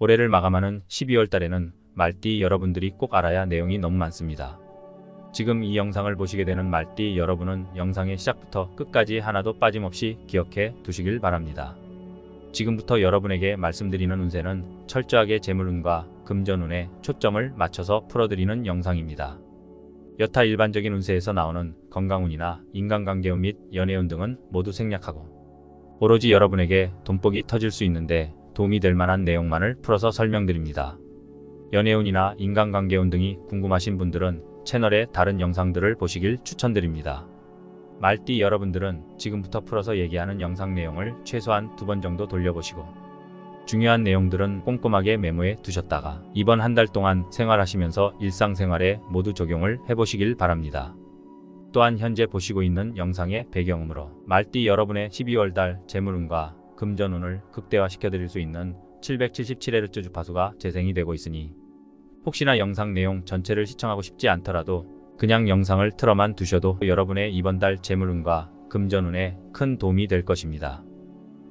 올해를 마감하는 12월 달에는 말띠 여러분들이 꼭 알아야 내용이 너무 많습니다. 지금 이 영상을 보시게 되는 말띠 여러분은 영상의 시작부터 끝까지 하나도 빠짐없이 기억해 두시길 바랍니다. 지금부터 여러분에게 말씀드리는 운세는 철저하게 재물운과 금전운에 초점을 맞춰서 풀어드리는 영상입니다. 여타 일반적인 운세에서 나오는 건강운이나 인간관계운 및 연애운 등은 모두 생략하고 오로지 여러분에게 돈복이 터질 수 있는데 도움이 될 만한 내용만을 풀어서 설명드립니다. 연애운이나 인간관계운 등이 궁금하신 분들은 채널의 다른 영상들을 보시길 추천드립니다. 말띠 여러분들은 지금부터 풀어서 얘기하는 영상 내용을 최소한 2번 정도 돌려보시고 중요한 내용들은 꼼꼼하게 메모해 두셨다가 이번 한 달 동안 생활하시면서 일상생활에 모두 적용을 해보시길 바랍니다. 또한 현재 보시고 있는 영상의 배경음으로 말띠 여러분의 12월 달 재물운과 금전운을 극대화시켜드릴 수 있는 777Hz 주파수가 재생이 되고 있으니 혹시나 영상 내용 전체를 시청하고 싶지 않더라도 그냥 영상을 틀어만 두셔도 여러분의 이번 달 재물운과 금전운에 큰 도움이 될 것입니다.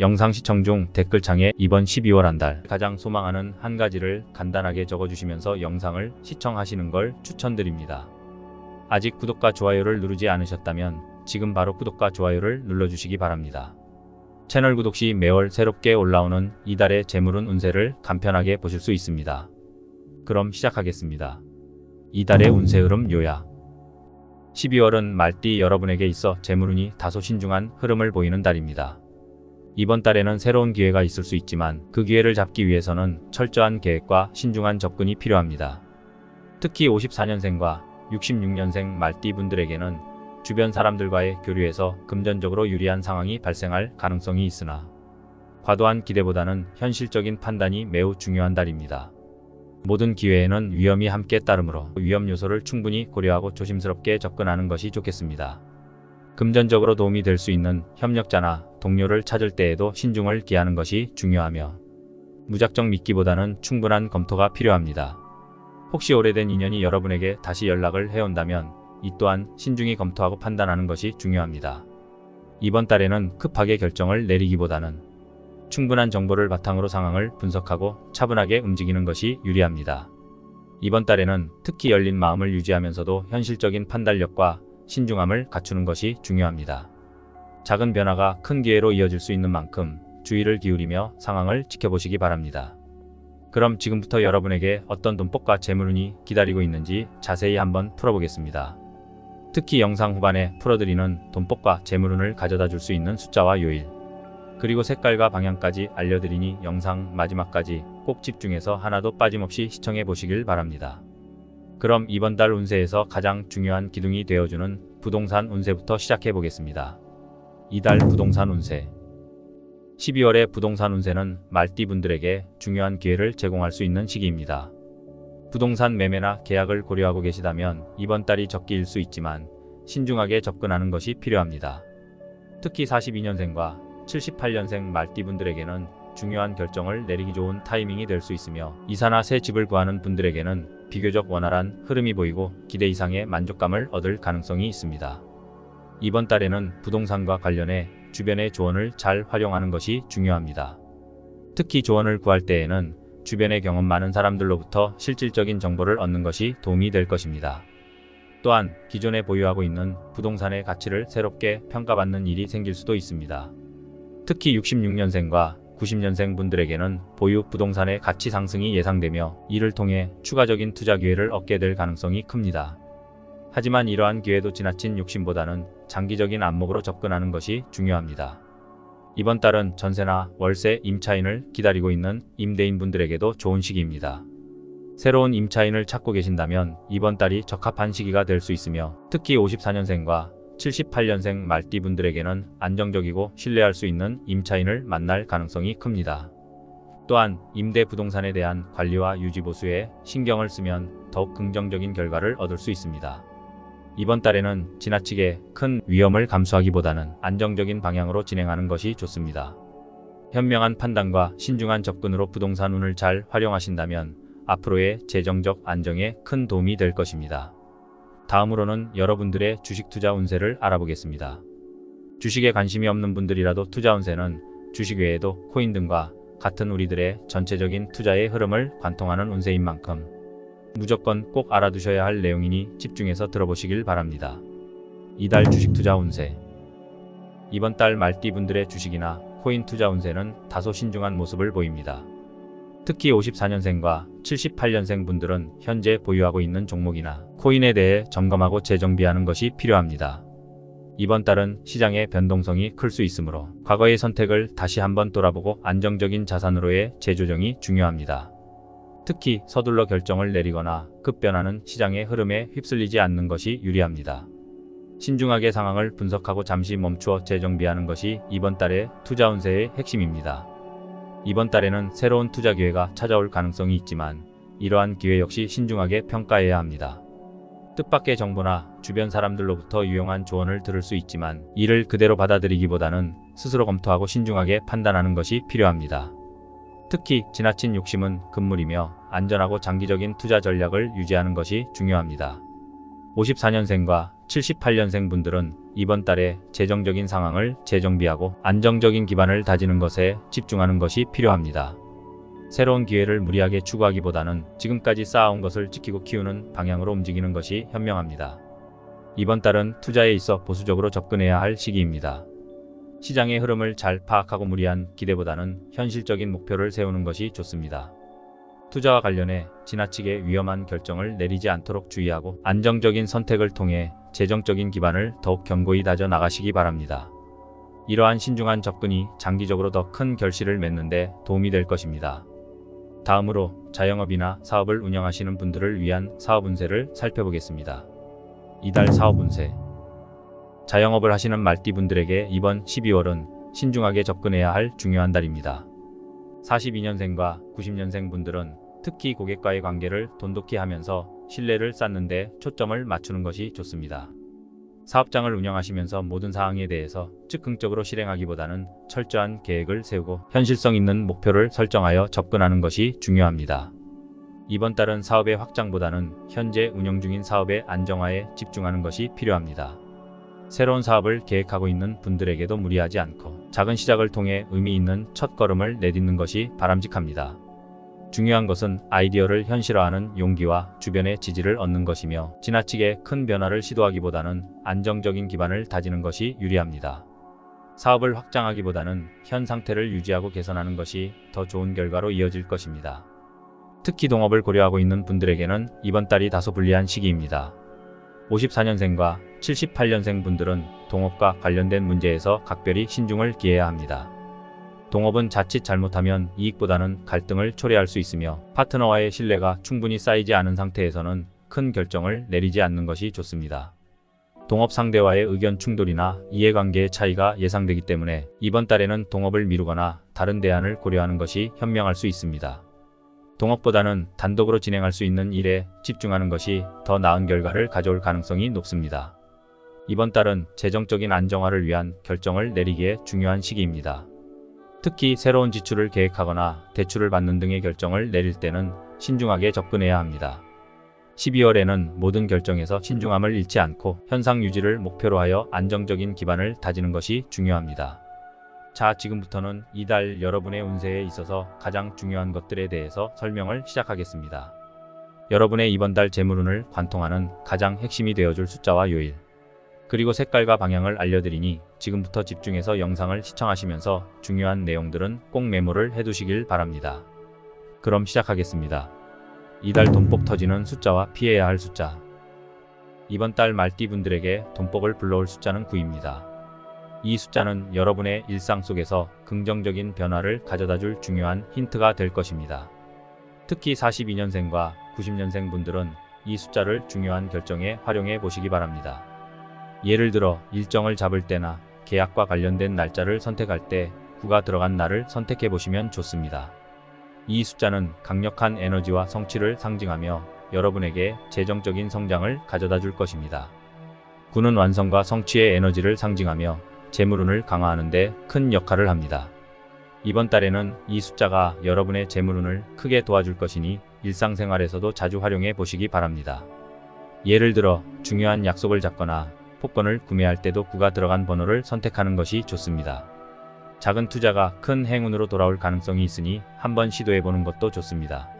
영상 시청 중 댓글창에 이번 12월 한 달 가장 소망하는 한 가지를 간단하게 적어주시면서 영상을 시청하시는 걸 추천드립니다. 아직 구독과 좋아요를 누르지 않으셨다면 지금 바로 구독과 좋아요를 눌러주시기 바랍니다. 채널 구독 시 매월 새롭게 올라오는 이달의 재물운 운세를 간편하게 보실 수 있습니다. 그럼 시작하겠습니다. 이달의 운세 흐름 요약. 12월은 말띠 여러분에게 있어 재물운이 다소 신중한 흐름을 보이는 달입니다. 이번 달에는 새로운 기회가 있을 수 있지만 그 기회를 잡기 위해서는 철저한 계획과 신중한 접근이 필요합니다. 특히 54년생과 66년생 말띠 분들에게는 주변 사람들과의 교류에서 금전적으로 유리한 상황이 발생할 가능성이 있으나 과도한 기대보다는 현실적인 판단이 매우 중요한 달입니다. 모든 기회에는 위험이 함께 따르므로 위험 요소를 충분히 고려하고 조심스럽게 접근하는 것이 좋겠습니다. 금전적으로 도움이 될 수 있는 협력자나 동료를 찾을 때에도 신중을 기하는 것이 중요하며 무작정 믿기보다는 충분한 검토가 필요합니다. 혹시 오래된 인연이 여러분에게 다시 연락을 해온다면 이 또한 신중히 검토하고 판단하는 것이 중요합니다. 이번 달에는 급하게 결정을 내리기보다는 충분한 정보를 바탕으로 상황을 분석하고 차분하게 움직이는 것이 유리합니다. 이번 달에는 특히 열린 마음을 유지하면서도 현실적인 판단력과 신중함을 갖추는 것이 중요합니다. 작은 변화가 큰 기회로 이어질 수 있는 만큼 주의를 기울이며 상황을 지켜보시기 바랍니다. 그럼 지금부터 여러분에게 어떤 돈복과 재물운이 기다리고 있는지 자세히 한번 풀어보겠습니다. 특히 영상 후반에 풀어드리는 돈복과 재물운을 가져다 줄 수 있는 숫자와 요일, 그리고 색깔과 방향까지 알려드리니 영상 마지막까지 꼭 집중해서 하나도 빠짐없이 시청해 보시길 바랍니다. 그럼 이번 달 운세에서 가장 중요한 기둥이 되어주는 부동산 운세부터 시작해 보겠습니다. 이달 부동산 운세. 12월의 부동산 운세는 말띠 분들에게 중요한 기회를 제공할 수 있는 시기입니다. 부동산 매매나 계약을 고려하고 계시다면 이번 달이 적기일 수 있지만 신중하게 접근하는 것이 필요합니다. 특히 42년생과 78년생 말띠 분들에게는 중요한 결정을 내리기 좋은 타이밍이 될 수 있으며 이사나 새 집을 구하는 분들에게는 비교적 원활한 흐름이 보이고 기대 이상의 만족감을 얻을 가능성이 있습니다. 이번 달에는 부동산과 관련해 주변의 조언을 잘 활용하는 것이 중요합니다. 특히 조언을 구할 때에는 주변의 경험 많은 사람들로부터 실질적인 정보를 얻는 것이 도움이 될 것입니다. 또한 기존에 보유하고 있는 부동산의 가치를 새롭게 평가받는 일이 생길 수도 있습니다. 특히 66년생과 90년생 분들에게는 보유 부동산의 가치 상승이 예상되며 이를 통해 추가적인 투자 기회를 얻게 될 가능성이 큽니다. 하지만 이러한 기회도 지나친 욕심보다는 장기적인 안목으로 접근하는 것이 중요합니다. 이번 달은 전세나 월세 임차인을 기다리고 있는 임대인 분들에게도 좋은 시기입니다. 새로운 임차인을 찾고 계신다면 이번 달이 적합한 시기가 될 수 있으며 특히 54년생과 78년생 말띠 분들에게는 안정적이고 신뢰할 수 있는 임차인을 만날 가능성이 큽니다. 또한 임대 부동산에 대한 관리와 유지 보수에 신경을 쓰면 더욱 긍정적인 결과를 얻을 수 있습니다. 이번 달에는 지나치게 큰 위험을 감수하기보다는 안정적인 방향으로 진행하는 것이 좋습니다. 현명한 판단과 신중한 접근으로 부동산 운을 잘 활용하신다면 앞으로의 재정적 안정에 큰 도움이 될 것입니다. 다음으로는 여러분들의 주식 투자 운세를 알아보겠습니다. 주식에 관심이 없는 분들이라도 투자 운세는 주식 외에도 코인 등과 같은 우리들의 전체적인 투자의 흐름을 관통하는 운세인 만큼 무조건 꼭 알아두셔야 할 내용이니 집중해서 들어보시길 바랍니다. 이달 주식 투자 운세. 이번 달 말띠분들의 주식이나 코인 투자 운세는 다소 신중한 모습을 보입니다. 특히 54년생과 78년생 분들은 현재 보유하고 있는 종목이나 코인에 대해 점검하고 재정비하는 것이 필요합니다. 이번 달은 시장의 변동성이 클 수 있으므로 과거의 선택을 다시 한번 돌아보고 안정적인 자산으로의 재조정이 중요합니다. 특히 서둘러 결정을 내리거나 급변하는 시장의 흐름에 휩쓸리지 않는 것이 유리합니다. 신중하게 상황을 분석하고 잠시 멈추어 재정비하는 것이 이번 달의 투자 운세의 핵심입니다. 이번 달에는 새로운 투자 기회가 찾아올 가능성이 있지만 이러한 기회 역시 신중하게 평가해야 합니다. 뜻밖의 정보나 주변 사람들로부터 유용한 조언을 들을 수 있지만 이를 그대로 받아들이기보다는 스스로 검토하고 신중하게 판단하는 것이 필요합니다. 특히 지나친 욕심은 금물이며 안전하고 장기적인 투자 전략을 유지하는 것이 중요합니다. 54년생과 78년생 분들은 이번 달에 재정적인 상황을 재정비하고 안정적인 기반을 다지는 것에 집중하는 것이 필요합니다. 새로운 기회를 무리하게 추구하기보다는 지금까지 쌓아온 것을 지키고 키우는 방향으로 움직이는 것이 현명합니다. 이번 달은 투자에 있어 보수적으로 접근해야 할 시기입니다. 시장의 흐름을 잘 파악하고 무리한 기대보다는 현실적인 목표를 세우는 것이 좋습니다. 투자와 관련해 지나치게 위험한 결정을 내리지 않도록 주의하고 안정적인 선택을 통해 재정적인 기반을 더욱 견고히 다져 나가시기 바랍니다. 이러한 신중한 접근이 장기적으로 더 큰 결실을 맺는 데 도움이 될 것입니다. 다음으로 자영업이나 사업을 운영하시는 분들을 위한 사업 운세를 살펴보겠습니다. 이달 사업 운세. 자영업을 하시는 말띠분들에게 이번 12월은 신중하게 접근해야 할 중요한 달입니다. 42년생과 90년생 분들은 특히 고객과의 관계를 돈독히 하면서 신뢰를 쌓는 데 초점을 맞추는 것이 좋습니다. 사업장을 운영하시면서 모든 사항에 대해서 즉흥적으로 실행하기보다는 철저한 계획을 세우고 현실성 있는 목표를 설정하여 접근하는 것이 중요합니다. 이번 달은 사업의 확장보다는 현재 운영 중인 사업의 안정화에 집중하는 것이 필요합니다. 새로운 사업을 계획하고 있는 분들에게도 무리하지 않고 작은 시작을 통해 의미 있는 첫걸음을 내딛는 것이 바람직합니다. 중요한 것은 아이디어를 현실화하는 용기와 주변의 지지를 얻는 것이며 지나치게 큰 변화를 시도하기보다는 안정적인 기반을 다지는 것이 유리합니다. 사업을 확장하기보다는 현 상태를 유지하고 개선하는 것이 더 좋은 결과로 이어질 것입니다. 특히 동업을 고려하고 있는 분들에게는 이번 달이 다소 불리한 시기입니다. 54년생과 78년생 분들은 동업과 관련된 문제에서 각별히 신중을 기해야 합니다. 동업은 자칫 잘못하면 이익보다는 갈등을 초래할 수 있으며 파트너와의 신뢰가 충분히 쌓이지 않은 상태에서는 큰 결정을 내리지 않는 것이 좋습니다. 동업 상대와의 의견 충돌이나 이해관계의 차이가 예상되기 때문에 이번 달에는 동업을 미루거나 다른 대안을 고려하는 것이 현명할 수 있습니다. 동업보다는 단독으로 진행할 수 있는 일에 집중하는 것이 더 나은 결과를 가져올 가능성이 높습니다. 이번 달은 재정적인 안정화를 위한 결정을 내리기에 중요한 시기입니다. 특히 새로운 지출을 계획하거나 대출을 받는 등의 결정을 내릴 때는 신중하게 접근해야 합니다. 12월에는 모든 결정에서 신중함을 잃지 않고 현상 유지를 목표로 하여 안정적인 기반을 다지는 것이 중요합니다. 자, 지금부터는 이달 여러분의 운세에 있어서 가장 중요한 것들에 대해서 설명을 시작하겠습니다. 여러분의 이번 달 재물운을 관통하는 가장 핵심이 되어줄 숫자와 요일, 그리고 색깔과 방향을 알려드리니 지금부터 집중해서 영상을 시청하시면서 중요한 내용들은 꼭 메모를 해두시길 바랍니다. 그럼 시작하겠습니다. 이달 돈복 터지는 숫자와 피해야 할 숫자. 이번 달 말띠분들에게 돈복을 불러올 숫자는 9입니다. 이 숫자는 여러분의 일상 속에서 긍정적인 변화를 가져다줄 중요한 힌트가 될 것입니다. 특히 42년생과 90년생 분들은 이 숫자를 중요한 결정에 활용해 보시기 바랍니다. 예를 들어 일정을 잡을 때나 계약과 관련된 날짜를 선택할 때 9가 들어간 날을 선택해 보시면 좋습니다. 이 숫자는 강력한 에너지와 성취를 상징하며 여러분에게 재정적인 성장을 가져다 줄 것입니다. 9는 완성과 성취의 에너지를 상징하며 재물운을 강화하는 데 큰 역할을 합니다. 이번 달에는 이 숫자가 여러분의 재물운을 크게 도와줄 것이니 일상생활에서도 자주 활용해 보시기 바랍니다. 예를 들어 중요한 약속을 잡거나 복권을 구매할 때도 9가 들어간 번호를 선택하는 것이 좋습니다. 작은 투자가 큰 행운으로 돌아올 가능성이 있으니 한번 시도해보는 것도 좋습니다.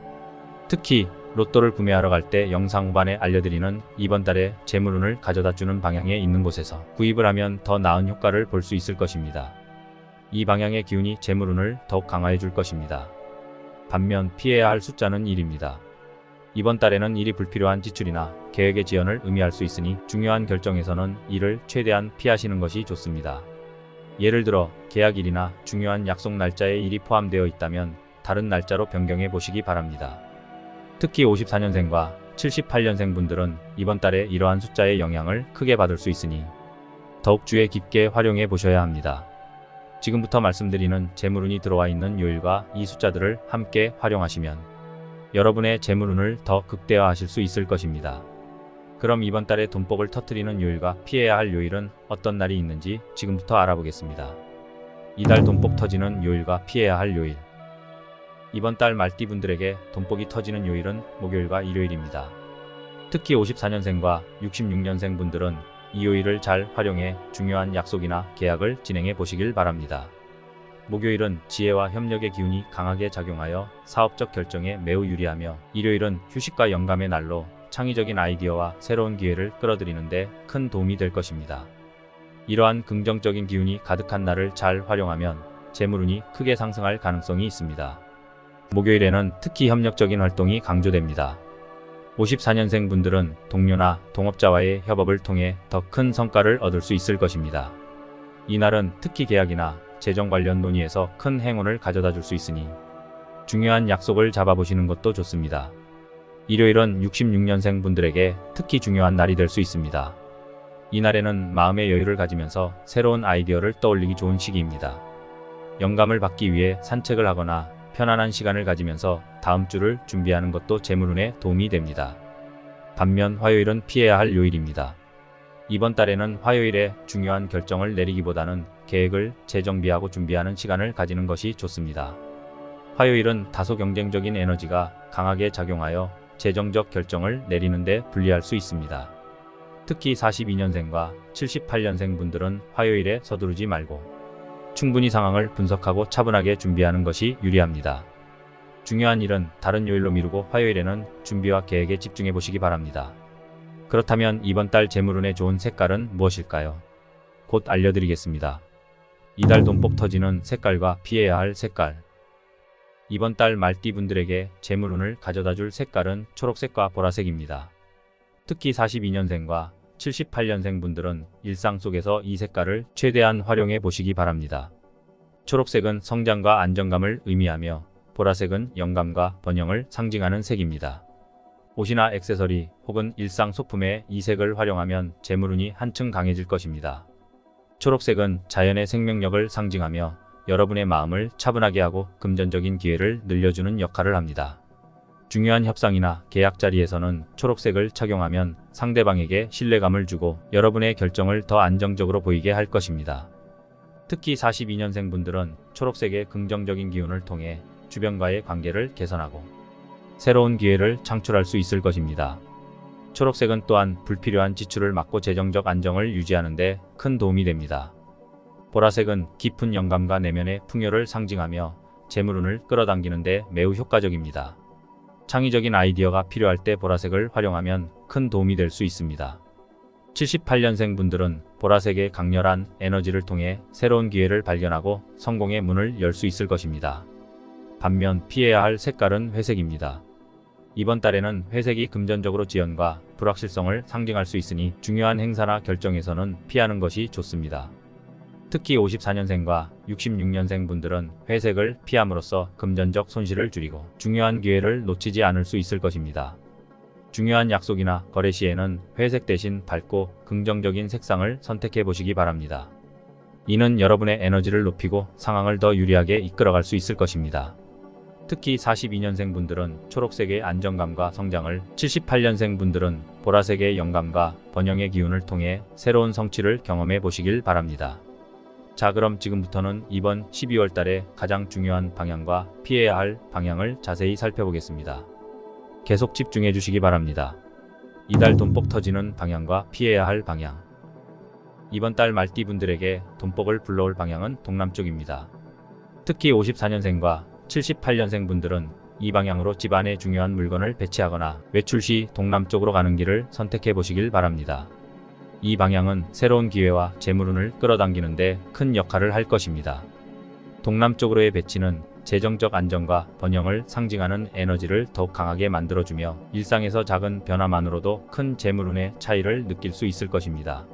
특히 로또를 구매하러 갈 때 영상 후반에 알려드리는 이번 달에 재물운을 가져다주는 방향에 있는 곳에서 구입을 하면 더 나은 효과를 볼 수 있을 것입니다. 이 방향의 기운이 재물운을 더욱 강화해 줄 것입니다. 반면 피해야 할 숫자는 1입니다. 이번 달에는 일이 불필요한 지출이나 계획의 지연을 의미할 수 있으니 중요한 결정에서는 이를 최대한 피하시는 것이 좋습니다. 예를 들어 계약일이나 중요한 약속 날짜에 일이 포함되어 있다면 다른 날짜로 변경해 보시기 바랍니다. 특히 54년생과 78년생 분들은 이번 달에 이러한 숫자의 영향을 크게 받을 수 있으니 더욱 주의 깊게 활용해 보셔야 합니다. 지금부터 말씀드리는 재물운이 들어와 있는 요일과 이 숫자들을 함께 활용하시면 여러분의 재물운을 더 극대화하실 수 있을 것입니다. 그럼 이번 달에 돈복을 터뜨리는 요일과 피해야 할 요일은 어떤 날이 있는지 지금부터 알아보겠습니다. 이달 돈복 터지는 요일과 피해야 할 요일. 이번 달 말띠 분들에게 돈복이 터지는 요일은 목요일과 일요일입니다. 특히 54년생과 66년생 분들은 이 요일을 잘 활용해 중요한 약속이나 계약을 진행해 보시길 바랍니다. 목요일은 지혜와 협력의 기운이 강하게 작용하여 사업적 결정에 매우 유리하며, 일요일은 휴식과 영감의 날로 창의적인 아이디어와 새로운 기회를 끌어들이는데 큰 도움이 될 것입니다. 이러한 긍정적인 기운이 가득한 날을 잘 활용하면 재물운이 크게 상승할 가능성이 있습니다. 목요일에는 특히 협력적인 활동이 강조됩니다. 54년생 분들은 동료나 동업자와의 협업을 통해 더 큰 성과를 얻을 수 있을 것입니다. 이날은 특히 계약이나 재정 관련 논의에서 큰 행운을 가져다 줄 수 있으니 중요한 약속을 잡아보시는 것도 좋습니다. 일요일은 66년생 분들에게 특히 중요한 날이 될 수 있습니다. 이날에는 마음의 여유를 가지면서 새로운 아이디어를 떠올리기 좋은 시기입니다. 영감을 받기 위해 산책을 하거나 편안한 시간을 가지면서 다음 주를 준비하는 것도 재물운에 도움이 됩니다. 반면 화요일은 피해야 할 요일입니다. 이번 달에는 화요일에 중요한 결정을 내리기보다는 계획을 재정비하고 준비하는 시간을 가지는 것이 좋습니다. 화요일은 다소 경쟁적인 에너지가 강하게 작용하여 재정적 결정을 내리는데 불리할 수 있습니다. 특히 42년생과 78년생 분들은 화요일에 서두르지 말고 충분히 상황을 분석하고 차분하게 준비하는 것이 유리합니다. 중요한 일은 다른 요일로 미루고 화요일에는 준비와 계획에 집중해 보시기 바랍니다. 그렇다면 이번 달 재물운의 좋은 색깔은 무엇일까요? 곧 알려드리겠습니다. 이달 돈복 터지는 색깔과 피해야 할 색깔. 이번 달 말띠 분들에게 재물운을 가져다 줄 색깔은 초록색과 보라색입니다. 특히 42년생과 78년생 분들은 일상 속에서 이 색깔을 최대한 활용해 보시기 바랍니다. 초록색은 성장과 안정감을 의미하며 보라색은 영감과 번영을 상징하는 색입니다. 옷이나 액세서리 혹은 일상 소품에 이 색을 활용하면 재물운이 한층 강해질 것입니다. 초록색은 자연의 생명력을 상징하며 여러분의 마음을 차분하게 하고 금전적인 기회를 늘려주는 역할을 합니다. 중요한 협상이나 계약 자리에서는 초록색을 착용하면 상대방에게 신뢰감을 주고 여러분의 결정을 더 안정적으로 보이게 할 것입니다. 특히 42년생 분들은 초록색의 긍정적인 기운을 통해 주변과의 관계를 개선하고 새로운 기회를 창출할 수 있을 것입니다. 초록색은 또한 불필요한 지출을 막고 재정적 안정을 유지하는 데 큰 도움이 됩니다. 보라색은 깊은 영감과 내면의 풍요를 상징하며 재물운을 끌어당기는 데 매우 효과적입니다. 창의적인 아이디어가 필요할 때 보라색을 활용하면 큰 도움이 될 수 있습니다. 78년생 분들은 보라색의 강렬한 에너지를 통해 새로운 기회를 발견하고 성공의 문을 열 수 있을 것입니다. 반면 피해야 할 색깔은 회색입니다. 이번 달에는 회색이 금전적으로 지연과 불확실성을 상징할 수 있으니 중요한 행사나 결정에서는 피하는 것이 좋습니다. 특히 54년생과 66년생 분들은 회색을 피함으로써 금전적 손실을 줄이고 중요한 기회를 놓치지 않을 수 있을 것입니다. 중요한 약속이나 거래 시에는 회색 대신 밝고 긍정적인 색상을 선택해 보시기 바랍니다. 이는 여러분의 에너지를 높이고 상황을 더 유리하게 이끌어갈 수 있을 것입니다. 특히 42년생 분들은 초록색의 안정감과 성장을, 78년생 분들은 보라색의 영감과 번영의 기운을 통해 새로운 성취를 경험해 보시길 바랍니다. 자, 그럼 지금부터는 이번 12월 달에 가장 중요한 방향과 피해야 할 방향을 자세히 살펴보겠습니다. 계속 집중해 주시기 바랍니다. 이달 돈복 터지는 방향과 피해야 할 방향. 이번 달 말띠분들에게 돈복을 불러올 방향은 동남쪽입니다. 특히 54년생과 78년생 분들은 이 방향으로 집안에 중요한 물건을 배치하거나 외출 시 동남쪽으로 가는 길을 선택해 보시길 바랍니다. 이 방향은 새로운 기회와 재물운을 끌어당기는 데 큰 역할을 할 것입니다. 동남쪽으로의 배치는 재정적 안정과 번영을 상징하는 에너지를 더욱 강하게 만들어주며 일상에서 작은 변화만으로도 큰 재물운의 차이를 느낄 수 있을 것입니다.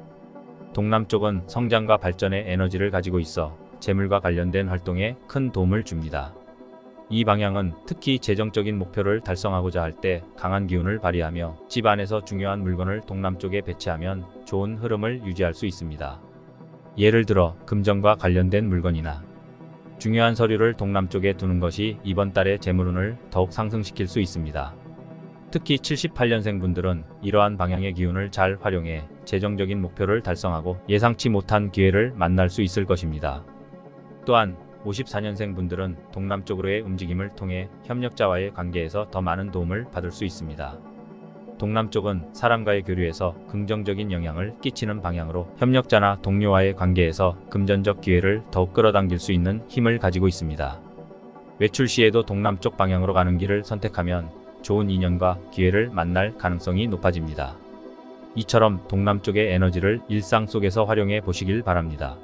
동남쪽은 성장과 발전의 에너지를 가지고 있어 재물과 관련된 활동에 큰 도움을 줍니다. 이 방향은 특히 재정적인 목표를 달성하고자 할 때 강한 기운을 발휘하며 집 안에서 중요한 물건을 동남쪽에 배치하면 좋은 흐름을 유지할 수 있습니다. 예를 들어 금전과 관련된 물건이나 중요한 서류를 동남쪽에 두는 것이 이번 달의 재물운을 더욱 상승시킬 수 있습니다. 특히 78년생 분들은 이러한 방향의 기운을 잘 활용해 재정적인 목표를 달성하고 예상치 못한 기회를 만날 수 있을 것입니다. 또한 54년생 분들은 동남쪽으로의 움직임을 통해 협력자와의 관계에서 더 많은 도움을 받을 수 있습니다. 동남쪽은 사람과의 교류에서 긍정적인 영향을 끼치는 방향으로 협력자나 동료와의 관계에서 금전적 기회를 더욱 끌어당길 수 있는 힘을 가지고 있습니다. 외출 시에도 동남쪽 방향으로 가는 길을 선택하면 좋은 인연과 기회를 만날 가능성이 높아집니다. 이처럼 동남쪽의 에너지를 일상 속에서 활용해 보시길 바랍니다.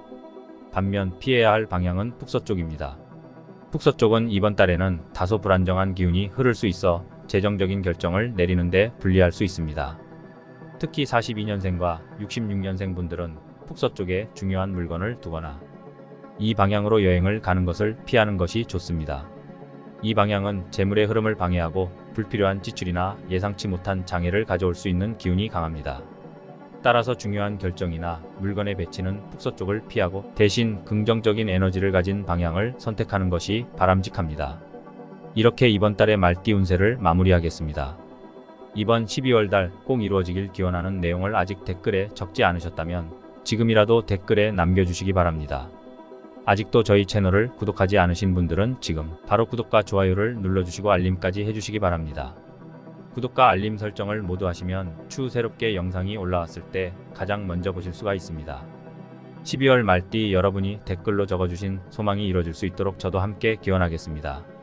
반면 피해야 할 방향은 북서쪽입니다. 북서쪽은 이번 달에는 다소 불안정한 기운이 흐를 수 있어 재정적인 결정을 내리는데 불리할 수 있습니다. 특히 42년생과 66년생 분들은 북서쪽에 중요한 물건을 두거나 이 방향으로 여행을 가는 것을 피하는 것이 좋습니다. 이 방향은 재물의 흐름을 방해하고 불필요한 지출이나 예상치 못한 장애를 가져올 수 있는 기운이 강합니다. 따라서 중요한 결정이나 물건의 배치는 북서쪽을 피하고 대신 긍정적인 에너지를 가진 방향을 선택하는 것이 바람직합니다. 이렇게 이번 달의 말띠 운세를 마무리하겠습니다. 이번 12월 달 꼭 이루어지길 기원하는 내용을 아직 댓글에 적지 않으셨다면 지금이라도 댓글에 남겨주시기 바랍니다. 아직도 저희 채널을 구독하지 않으신 분들은 지금 바로 구독과 좋아요를 눌러주시고 알림까지 해주시기 바랍니다. 구독과 알림 설정을 모두 하시면 추후 새롭게 영상이 올라왔을 때 가장 먼저 보실 수가 있습니다. 12월 말띠 여러분이 댓글로 적어주신 소망이 이루어질 수 있도록 저도 함께 기원하겠습니다.